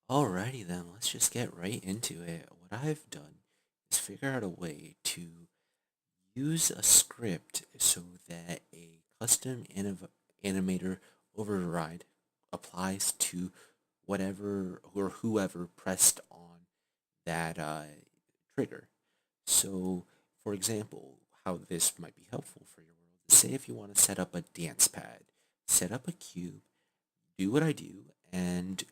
Alrighty then, let's just get right into it. What I've done is figure out a way to use a script so that a custom animator override applies to whatever or whoever pressed on that trigger. So, for example, how this might be helpful for your world is say if you want to set up a dance pad, set up a cube, do what I do, and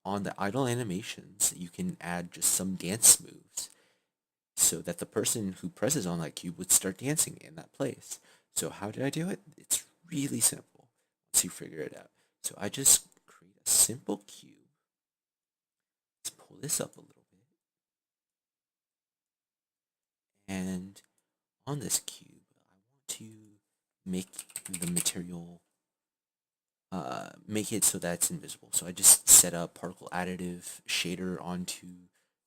on the idle animations, you can add just some dance moves so that the person who presses on that cube would start dancing in that place. So how did I do it? It's really simple once you figure it out. So I just create a simple cube. Let's pull this up a little bit. And on this cube, I want to make the material make it so that it's invisible. So I just set up particle additive shader onto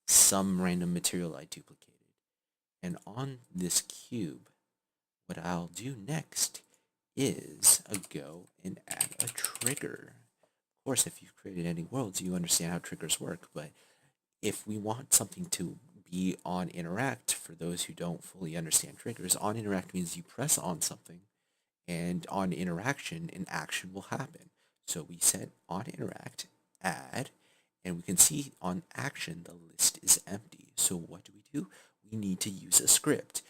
some random material I duplicated. And on this cube, what I'll do next is go and add a trigger. Of course, if you've created any worlds, you understand how triggers work, but if we want something to be on interact, for those who don't fully understand triggers, on interact means you press on something and on interaction, an action will happen. So we set on interact, add, and we can see on action the list is empty. So what do? We need to use a script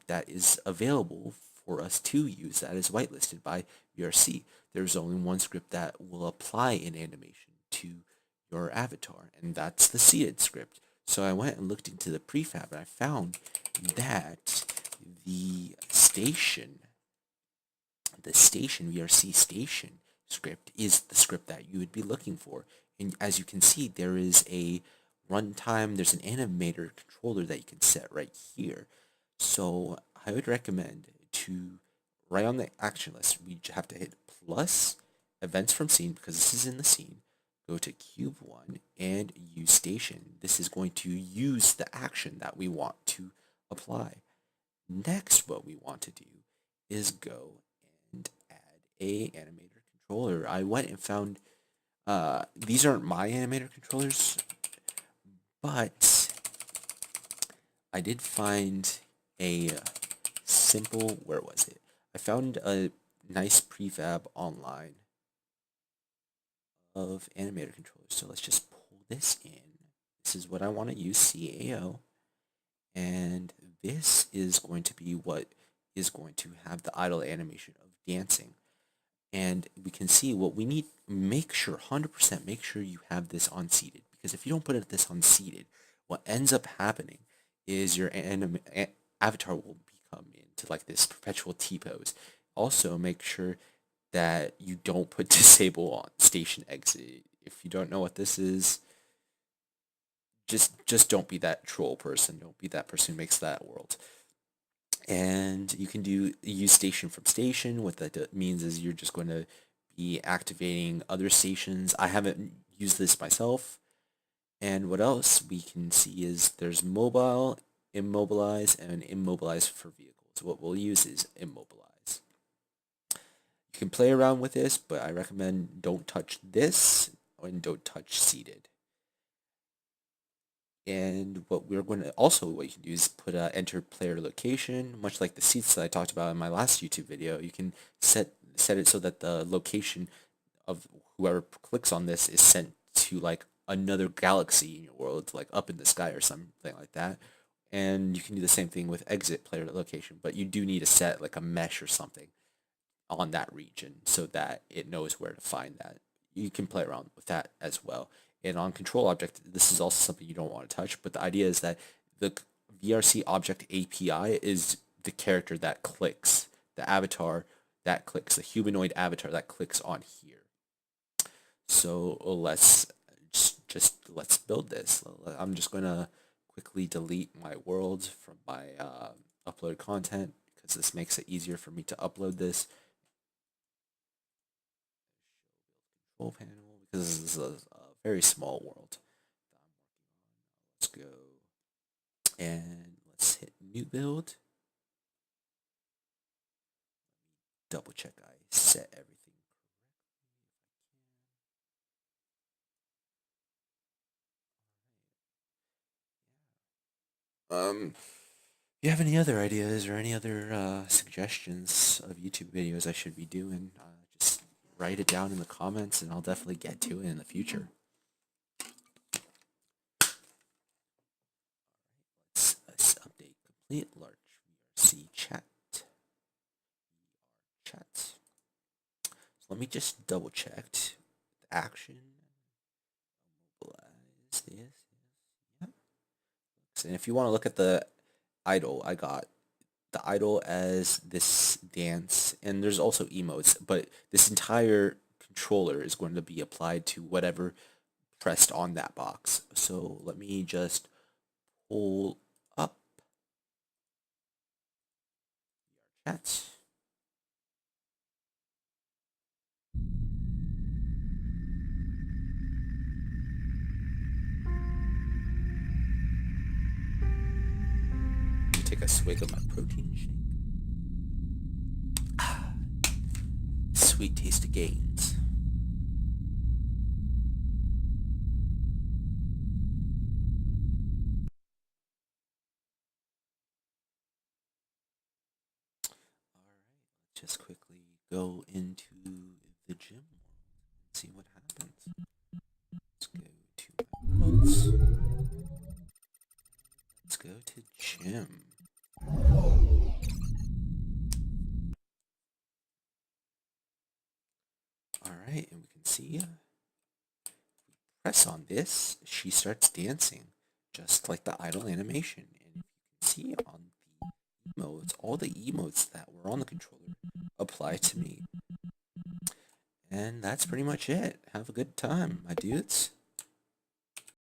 that is available for us to use that is whitelisted by VRC. There's only one script that will apply an animation to your avatar, and that's the seated script. So I went and looked into the prefab, and I found that the station VRC station script is the script that you would be looking for. And as you can see, there is a runtime, there's an animator controller that you can set right here. So I would recommend to, right on the action list, we have to hit plus events from scene because this is in the scene. Go to cube 1 and use station. This is going to use the action that we want to apply. Next, what we want to do is go and add a animator controller. I went and found these aren't my animator controllers, but I did find a simple, where was it? I found a nice prefab online of animator controllers. So let's just pull this in. This is what I want to use, CAO. And this is going to be what is going to have the idle animation of dancing. And we can see what we need. Make sure, 100% make sure you have this on seated, because if you don't put this on seated, what ends up happening is your avatar will become into like this perpetual T-pose. Also, make sure that you don't put disable on station exit. If you don't know what this is, just don't be that troll person. Don't be that person who makes that world. And you can use station from station. What that means is you're just going to be activating other stations. I haven't used this myself. And what else we can see is there's mobile, immobilize, and immobilize for vehicles. What we'll use is immobilize. You can play around with this, but I recommend don't touch this and don't touch seated. And what we're going to also, what you can do is put enter player location, much like the seats that I talked about in my last YouTube video. You can set it so that the location of whoever clicks on this is sent to like another galaxy in your world, like up in the sky or something like that. And you can do the same thing with exit player location, but you do need to set like a mesh or something on that region so that it knows where to find that. You can play around with that as well. And on control object, this is also something you don't want to touch, but the idea is that the VRC object API is the character that clicks, the avatar that clicks, the humanoid avatar that clicks on here. So let's build this. I'm just gonna quickly delete my world from my upload content because this makes it easier for me to upload this control panel because this is a very small world that I'm working on. Let's go and let's hit new build. Double check I set everything correctly. If you have any other ideas or any other suggestions of YouTube videos I should be doing, just write it down in the comments and I'll definitely get to it in the future. Let's update complete large VRC chat. So let me just double check. The action. Mobilize this. Yep. And if you want to look at the idle, I got the idle as this dance, and there's also emotes, but this entire controller is going to be applied to whatever pressed on that box. So let me just pull up chats. Let me take a swig of my protein shake. Sweet taste of gains. Alright, let's just quickly go into the gym world and see what happens. Let's go to my worlds. Let's go to gym. Alright, and we can see press on this, she starts dancing, just like the idle animation. And if you can see on the emotes, all the emotes that were on the controller apply to me. And that's pretty much it. Have a good time, my dudes.